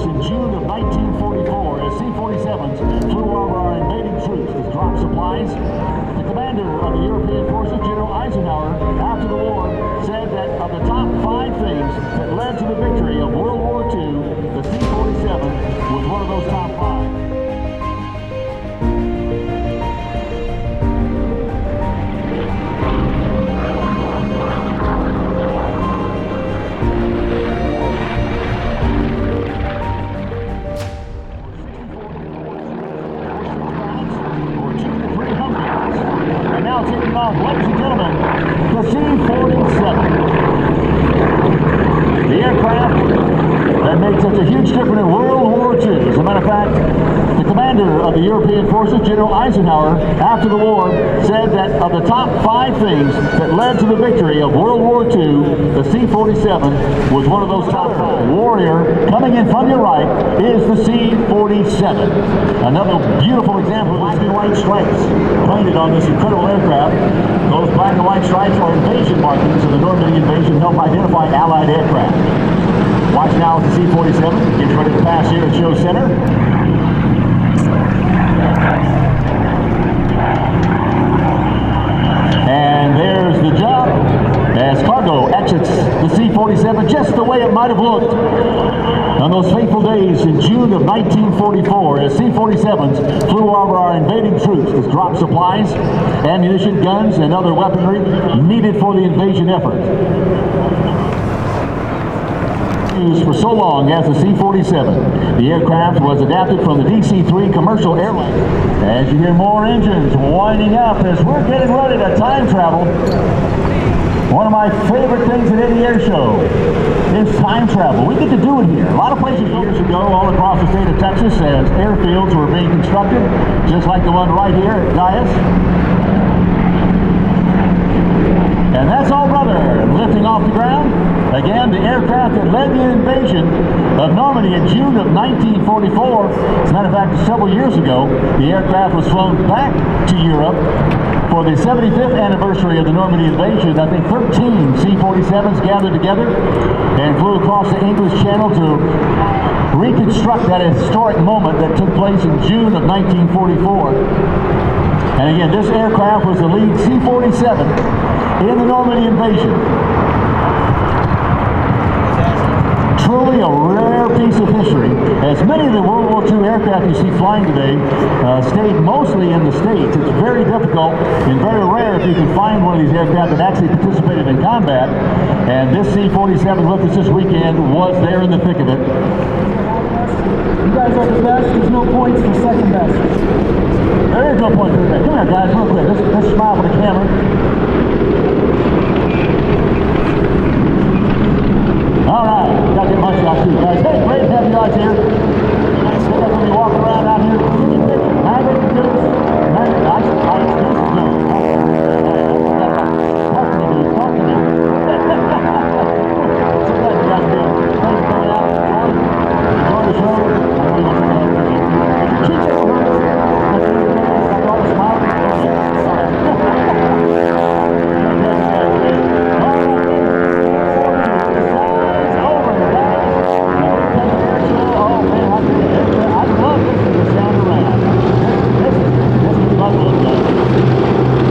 in June of 1944 as C-47s flew over our invading troops to drop supplies. The commander of the European forces, General Eisenhower, after the war, said that of the top 5 things that led to the victory of World War II, the C-47 was one of those top 5. Taking off, ladies and gentlemen, the C-47. The aircraft that made such a huge difference in World War II. As a matter of fact, the commander of the European forces, General Eisenhower, after the war, said that of the top 5 things that led to the victory of World War II, the C-47 was one of those top 5. Warrior, coming in from your right, is the C-47. Another beautiful example of black and white stripes painted on this incredible aircraft. Those black and white stripes are invasion markings of the Normandy invasion, help identify Allied aircraft. Watch now as the C-47 gets ready to pass here at Show Center. And there's the jump as cargo exits the C-47 just the way it might have looked on those fateful days in June of 1944 as C-47s flew over our invading troops to drop supplies, ammunition, guns, and other weaponry needed for the invasion effort. Used for so long as the C-47. The aircraft was adapted from the DC-3 commercial airline. As you hear more engines winding up as we're getting ready to time travel. One of my favorite things at any air show is time travel. We get to do it here. A lot of places years ago all across the state of Texas as airfields were being constructed, just like the one right here at Gaius. And that's all, brother, lifting off the ground. Again, the aircraft that led the invasion of Normandy in June of 1944. As a matter of fact, several years ago, the aircraft was flown back to Europe for the 75th anniversary of the Normandy invasion. I think 13 C-47s gathered together and flew across the English Channel to reconstruct that historic moment that took place in June of 1944. And again, this aircraft was the lead C-47 in the Normandy invasion. Truly a rare piece of history, as many of the World War II aircraft you see flying today stayed mostly in the States. It's very difficult and very rare if you can find one of these aircraft that actually participated in combat, and this C-47 with us this weekend was there in the thick of it. You guys are the best. There's no points for second best. There is no point for that. Come here, guys, real quick. Let's smile for the camera. All right, gotta get my shot too, guys. Hey, great to have you guys here. We're gonna be walking around out here. Magnet Goose, Magnet Ice Goose Goose. Talk to me, dude. Talk to me. So glad you guys are here. Thanks for coming out. Enjoy the show. I really want to know. Your cheeks are hurt. Like all the smiling. I love listening to the sound around. This is fun to look at.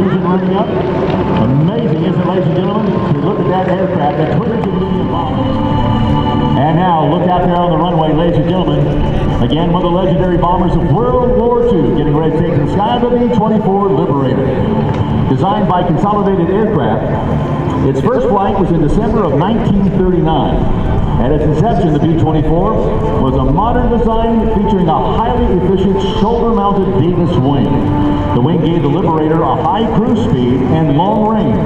engine running up. Amazing, isn't it, ladies and gentlemen? To look at that aircraft, that twin engine bomber. And now, look out there on the runway, ladies and gentlemen. Again, one of the legendary bombers of World War II, getting ready to take to the sky, the B-24 Liberator. Designed by Consolidated Aircraft, its first flight was in December of 1939. At its inception, the B-24 was a modern design featuring a highly efficient shoulder-mounted Davis wing. The wing gave the Liberator a high cruise speed and long range.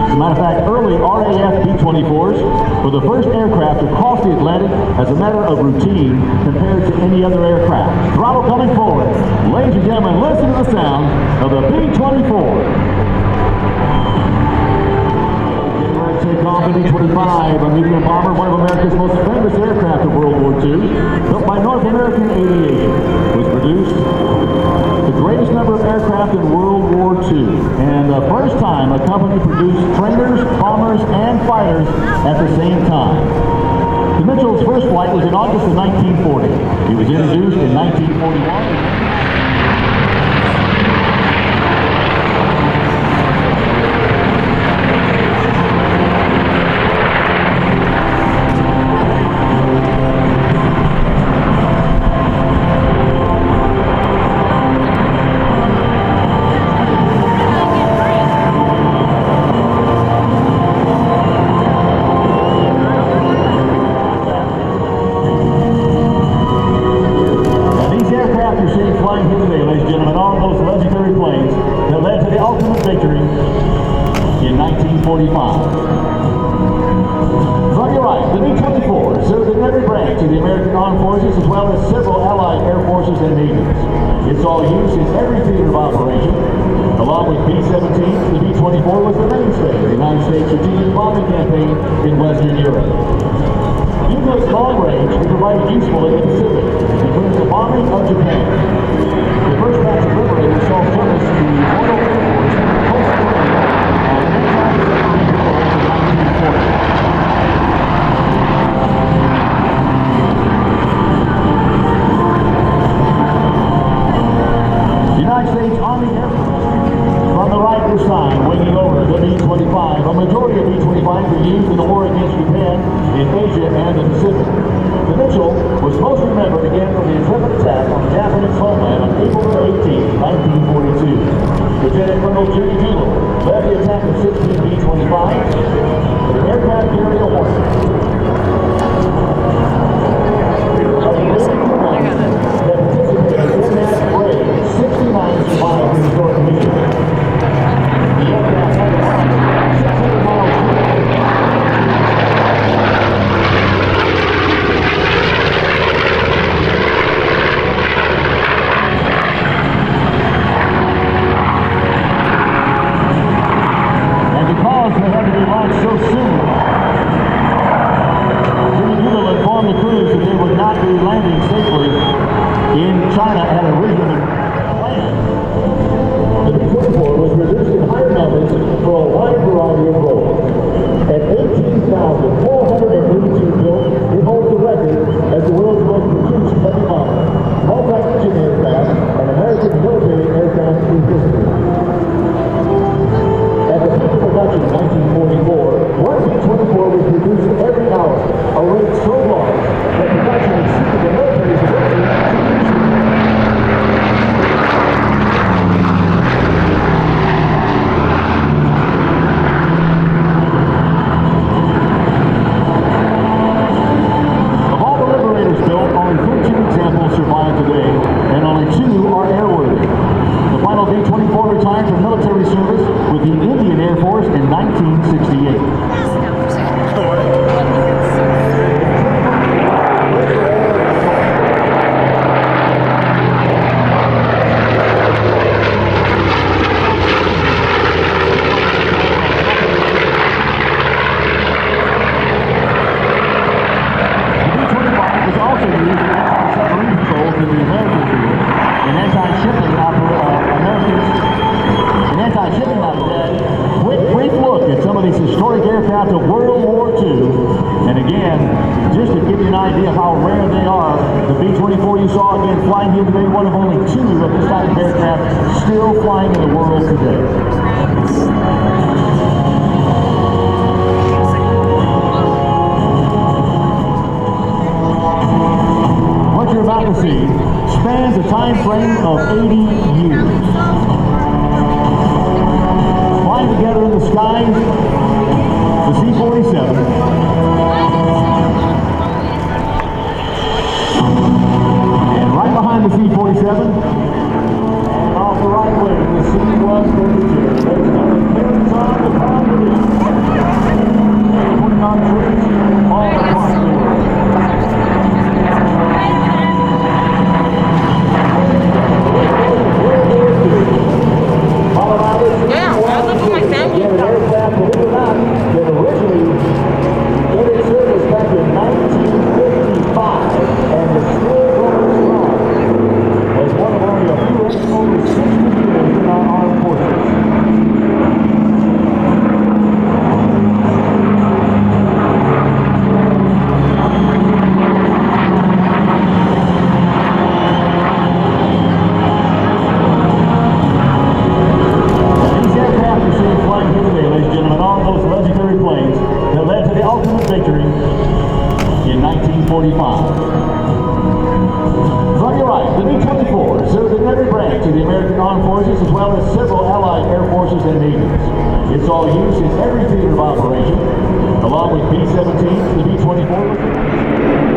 As a matter of fact, early RAF B-24s were the first aircraft to cross the Atlantic as a matter of routine compared to any other aircraft. Throttle coming forward. Ladies and gentlemen, listen to the sound of the B-24. Take off the B-25, a medium bomber, one of America's most famous aircraft of World War II, built by North American Aviation, was produced the greatest number of aircraft in World War II, and the first time a company produced trainers, bombers, and fighters at the same time. The Mitchell's first flight was in August of 1940. He was introduced in 1941. Victory in 1945. From your right, the B-24 served in every branch of the American Armed Forces as well as several Allied Air Forces and Navies. It saw use in every theater of operation. Along with B-17, the B-24 was the mainstay of the United States strategic bombing campaign in Western Europe. Due to its long range, it provided useful in the Pacific, including the bombing of Japan. The first batch of Liberators saw service to the Royal Air Force United States Army Air Force. From the right this time, winging over the B-25. A majority of B-25s were used in the war against Japan in Asia and the Pacific. The Mitchell was most remembered again for the intrepid attack on the Japanese homeland on April 18, 1942. Lieutenant Colonel Jimmy Doolittle led the attack of 16 B-25s. The aircraft carried a warning. China had originally planned. The B-24 was reduced in higher numbers for a wide variety of roles. At 18,482 built, it holds the record as the world's most produced heavy bomber, multi-engine aircraft, and American military aircraft in history. At the peak of production in 1944, one B-24 was produced every hour, a rate so large that production exceeded the military's ability to produce it. B-24 retired from military service with the Indian Air Force in 1968. Historic aircraft of World War II, and again, just to give you an idea of how rare they are, The B-24 you saw again flying here today, one of only two of this type of aircraft still flying in the world today. What you're about to see spans a time frame of 80 years. Flying together in the skies, the C-47. Right behind the C-47, and off the right wing, the C-132. Ladies and gentlemen, clearance on the ground release. Putting on troops all across the world. Yeah, I look at my family. An aircraft, believe it or not, that originally entered service back in 1955, and the still going strong. As one of only a few over 60 years in our armed forces. These aircraft you see flying here today, ladies and gentlemen, are those legendary planes that led to the ultimate victory in 1945. On your right, the B-24 serves in every branch of the American Armed Forces as well as several allied air forces and navies. It's all used in every theater of operation, along with B-17s, the B-24.